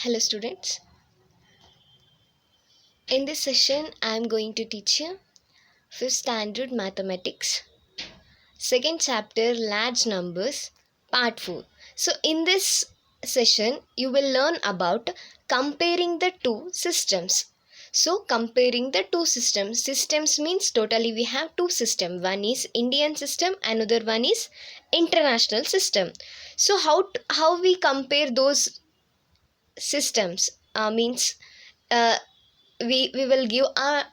Hello students, in this session I am going to teach you 5th standard mathematics, second chapter large numbers, part 4. So in this session you will learn about comparing the two systems. So comparing the two systems means totally we have two systems. One is Indian system, another one is international system. So how we compare those systems means uh, we will give a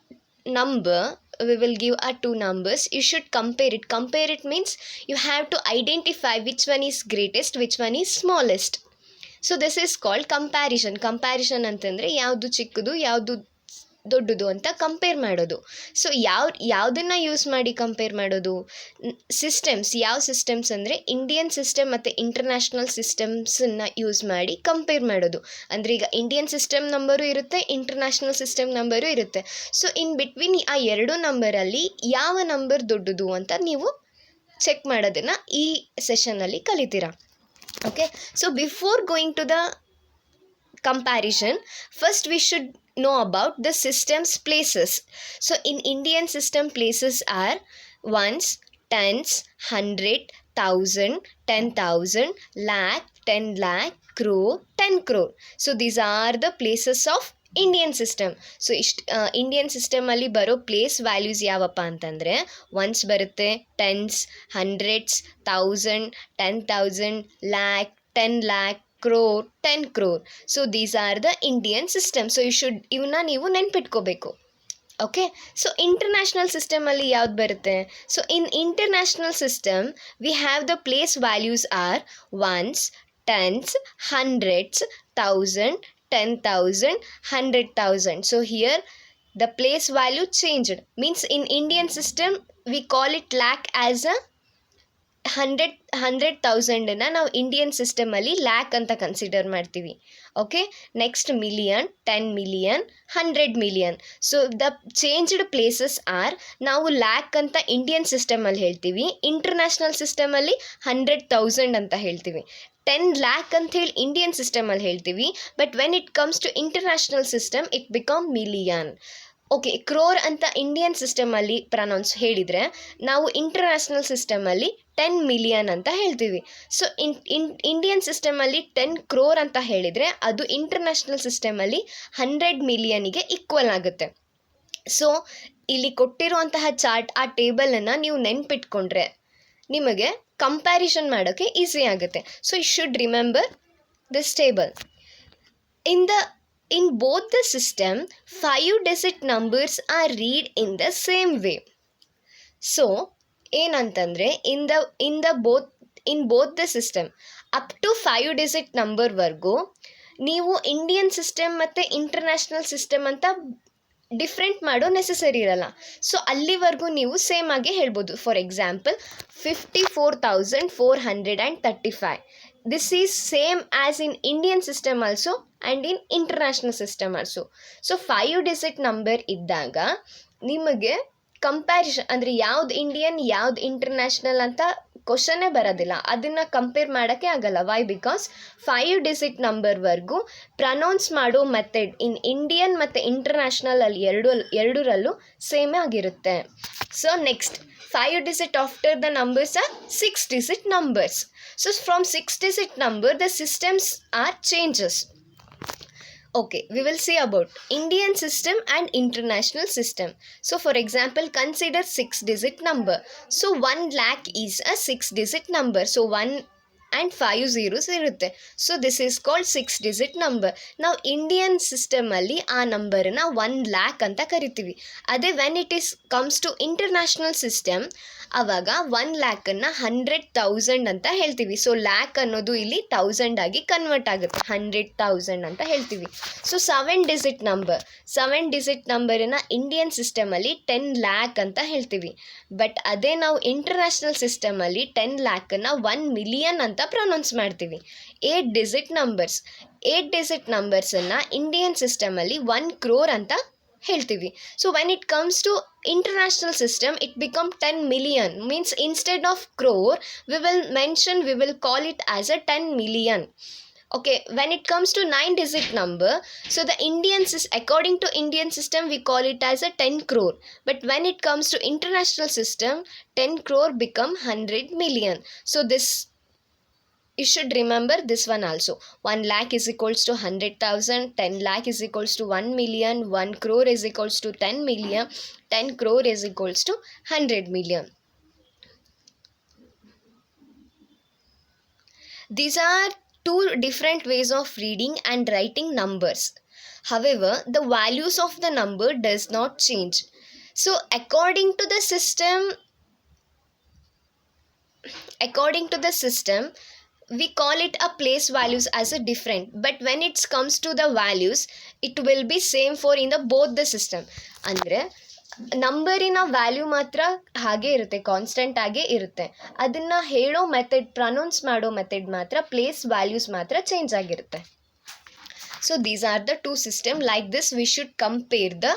number, we will give a two numbers. You should compare it means you have to identify which one is greatest, which one is smallest. So this is called comparison ಅಂತಂದರೆ ಯಾವುದು ಚಿಕ್ಕದು ಯಾವುದು ದೊಡ್ಡದು ಅಂತ compare ಮಾಡೋದು. So ಯಾವುದನ್ನು use ಮಾಡಿ compare ಮಾಡೋದು? ಸಿಸ್ಟಮ್ಸ್. ಯಾವ ಸಿಸ್ಟಮ್ಸ್ ಅಂದರೆ ಇಂಡಿಯನ್ ಸಿಸ್ಟಮ್ ಮತ್ತು ಇಂಟರ್ನ್ಯಾಷನಲ್ ಸಿಸ್ಟಮ್ಸನ್ನು ಯೂಸ್ ಮಾಡಿ ಕಂಪೇರ್ ಮಾಡೋದು. ಅಂದರೆ ಈಗ ಇಂಡಿಯನ್ ಸಿಸ್ಟಮ್ ನಂಬರು ಇರುತ್ತೆ, ಇಂಟರ್ನ್ಯಾಷನಲ್ ಸಿಸ್ಟಮ್ ನಂಬರು ಇರುತ್ತೆ. ಸೊ ಇನ್ ಬಿಟ್ವೀನ್ ಆ ಎರಡು ನಂಬರಲ್ಲಿ ಯಾವ ನಂಬರ್ ದೊಡ್ಡದು ಅಂತ ನೀವು ಚೆಕ್ ಮಾಡೋದನ್ನು ಈ ಸೆಷನ್ನಲ್ಲಿ ಕಲಿತೀರಾ. Okay, so before going to the comparison, first we should know about the system's places. So in Indian system, places are ones, tens, 100, 1000, 10,000, lakh, 10 lakh, crore, 10 crore. So these are the places of Indian system. So Indian ಸಿಸ್ಟಮಲ್ಲಿ ಬರೋ place values ಯಾವಪ್ಪ ಅಂತಂದರೆ ones ಬರುತ್ತೆ, tens, hundreds, 1000, 10,000, lakh, 10 lakh, crore, 10 crore. So these are the Indian system. So ಇವನ್ನ ನೀವು ನೆನ್ಪಿಟ್ಕೋಬೇಕು. Okay, so international ಸಿಸ್ಟಮಲ್ಲಿ ಯಾವ್ದು ಬರುತ್ತೆ? So in international system we have the place values are ones, tens, hundreds, 1000, 10,000, 100,000. So here the place value changed. Means in Indian system we call it lakh as a 100,000 ನಾವು Indian ಸಿಸ್ಟಮಲ್ಲಿ ಲ್ಯಾಕ್ ಅಂತ consider ಮಾಡ್ತೀವಿ. Okay, next million, 10 million, 100 million. So the changed places are, ನಾವು ಲ್ಯಾಕ್ ಅಂತ Indian ಸಿಸ್ಟಮಲ್ಲಿ ಹೇಳ್ತೀವಿ, international ಸಿಸ್ಟಮಲ್ಲಿ 100,000 ಅಂತ ಹೇಳ್ತೀವಿ. 10 ಲ್ಯಾಕ್ ಅಂತ ಹೇಳಿ ಇಂಡಿಯನ್ ಸಿಸ್ಟಮಲ್ಲಿ ಹೇಳ್ತೀವಿ, but when it comes to international system it become million. Okay, crore ಅಂತ ಇಂಡಿಯನ್ ಸಿಸ್ಟಮಲ್ಲಿ ಪ್ರನೌನ್ಸ್ ಹೇಳಿದರೆ ನಾವು ಇಂಟರ್ನ್ಯಾಷನಲ್ ಸಿಸ್ಟಮಲ್ಲಿ 10 ಮಿಲಿಯನ್ ಅಂತ ಹೇಳ್ತೀವಿ. ಸೊ ಇಂಡಿಯನ್ ಸಿಸ್ಟಮಲ್ಲಿ 10 ಕ್ರೋರ್ ಅಂತ ಹೇಳಿದರೆ ಅದು ಇಂಟರ್ನ್ಯಾಷನಲ್ ಸಿಸ್ಟಮಲ್ಲಿ 100 ಮಿಲಿಯನಿಗೆ ಈಕ್ವಲ್ ಆಗುತ್ತೆ. ಸೊ ಇಲ್ಲಿ ಕೊಟ್ಟಿರುವಂತಹ ಚಾರ್ಟ್, ಆ ಟೇಬಲನ್ನು ನೀವು ನೆನ್ಪಿಟ್ಕೊಂಡ್ರೆ ನಿಮಗೆ ಕಂಪ್ಯಾರಿಸನ್ ಮಾಡೋಕ್ಕೆ ಈಸಿ ಆಗುತ್ತೆ. So you should remember this table. In both the system, 5-digit numbers are read in the same way. So ಏನಂತಂದರೆ in both the system up to 5-digit ನಂಬರ್ವರೆಗೂ ನೀವು ಇಂಡಿಯನ್ ಸಿಸ್ಟಮ್ ಮತ್ತು international system ಅಂತ different ಮಾಡೋ necessary ಇರಲ್ಲ. So ಅಲ್ಲಿವರೆಗೂ ನೀವು same ಆಗಿ ಹೇಳ್ಬೋದು. For example 54,435. This is same as in Indian system also and in international system also. So 5-digit number ಇದ್ದಾಗ ನಿಮಗೆ ಕಂಪ್ಯಾರಿಸನ್ ಅಂದರೆ ಯಾವ್ದು ಇಂಡಿಯನ್ ಯಾವ್ದು ಇಂಟರ್ನ್ಯಾಷನಲ್ ಅಂತ ಕ್ವಶನ್ನೇ ಬರೋದಿಲ್ಲ, ಅದನ್ನು ಕಂಪೇರ್ ಮಾಡೋಕ್ಕೆ ಆಗಲ್ಲ. ವೈ? ಬಿಕಾಸ್ 5-digit ನಂಬರ್ವರೆಗೂ ಪ್ರನೌನ್ಸ್ ಮಾಡೋ ಮೆಥಡ್ ಇನ್ ಇಂಡಿಯನ್ ಮತ್ತು ಇಂಟರ್ನ್ಯಾಷನಲ್ ಅಲ್ಲಿ ಎರಡರಲ್ಲೂ ಸೇಮ್ ಆಗಿರುತ್ತೆ. So next 5-digit after the numbers are 6-digit numbers. So from 6-digit number the systems are changes. Okay, we will see about Indian system and international system. So for example, consider 6-digit number. So 1 lakh is a 6-digit number. So 1 and 5 zeros ಇರುತ್ತೆ. So this is called 6-digit number. ನಾವು Indian ಸಿಸ್ಟಮಲ್ಲಿ ಆ ನಂಬರನ್ನ 1 ಲ್ಯಾಕ್ ಅಂತ ಕರಿತೀವಿ. ಅದೇ when it is comes to international system ಆವಾಗ 1 ಲ್ಯಾಕನ್ನು 100,000 ಅಂತ ಹೇಳ್ತೀವಿ. ಸೊ ಲ್ಯಾಕ್ ಅನ್ನೋದು ಇಲ್ಲಿ 1000 ಆಗಿ ಕನ್ವರ್ಟ್ ಆಗುತ್ತೆ, 100,000 ಅಂತ ಹೇಳ್ತೀವಿ. ಸೊ 7-digit ನಂಬರನ್ನು ಇಂಡಿಯನ್ ಸಿಸ್ಟಮಲ್ಲಿ 10 ಲ್ಯಾಕ್ ಅಂತ ಹೇಳ್ತೀವಿ. ಬಟ್ ಅದೇ ನಾವು ಇಂಟರ್ನ್ಯಾಷನಲ್ ಸಿಸ್ಟಮಲ್ಲಿ 10 ಲ್ಯಾಕನ್ನು 1 ಮಿಲಿಯನ್ ಅಂತ ಪ್ರೊನೌನ್ಸ್ ಮಾಡ್ತೀವಿ. 8-digit ನಂಬರ್ಸನ್ನು ಇಂಡಿಯನ್ ಸಿಸ್ಟಮಲ್ಲಿ 1 crore ಅಂತ ಹೇಳ್ತೀವಿ. So when it comes to international system it become 10 million. Means instead of crore we will call it as a 10 million. Okay, when it comes to 9-digit number, so the according to Indian system, we call it as a 10 crore. But when it comes to international system, 10 crore become 100 million. So this, you should remember this one also. 1 lakh is equals to 100,000, 10 lakh is equals to 1 million, 1 crore is equals to 10 million, 10 crore is equals to 100 million. These are two different ways of reading and writing numbers. However, the values of the number does not change. So according to the system, we call it a place values as a different, but when it comes to the values, it will be same for in the both the system. ಅಂದರೆ ನಂಬರಿನ value ಮಾತ್ರ ಹಾಗೆ ಇರುತ್ತೆ, constant ಆಗೇ ಇರುತ್ತೆ. ಅದನ್ನು ಹೇಳೋ method, pronouns ಮಾಡೋ method ಮಾತ್ರ, ಪ್ಲೇಸ್ ವ್ಯಾಲ್ಯೂಸ್ ಮಾತ್ರ ಚೇಂಜ್ ಆಗಿರುತ್ತೆ. So these are the two systems. Like this, we should compare the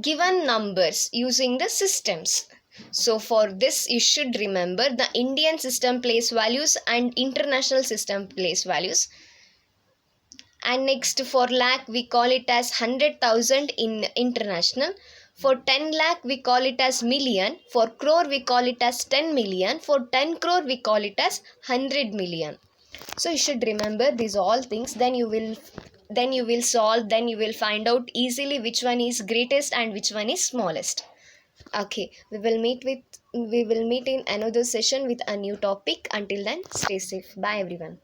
given numbers using the systems. So for this, you should remember the Indian system place values and international system place values. And next, for lakh, we call it as 100,000 in international. For 10 lakh, we call it as million. For crore, we call it as 10 million. For 10 crore, we call it as 100 million. So you should remember these all things. Then you will solve. Then you will find out easily which one is greatest and which one is smallest. Okay, we will meet in another session with a new topic. Until then, stay safe. Bye everyone.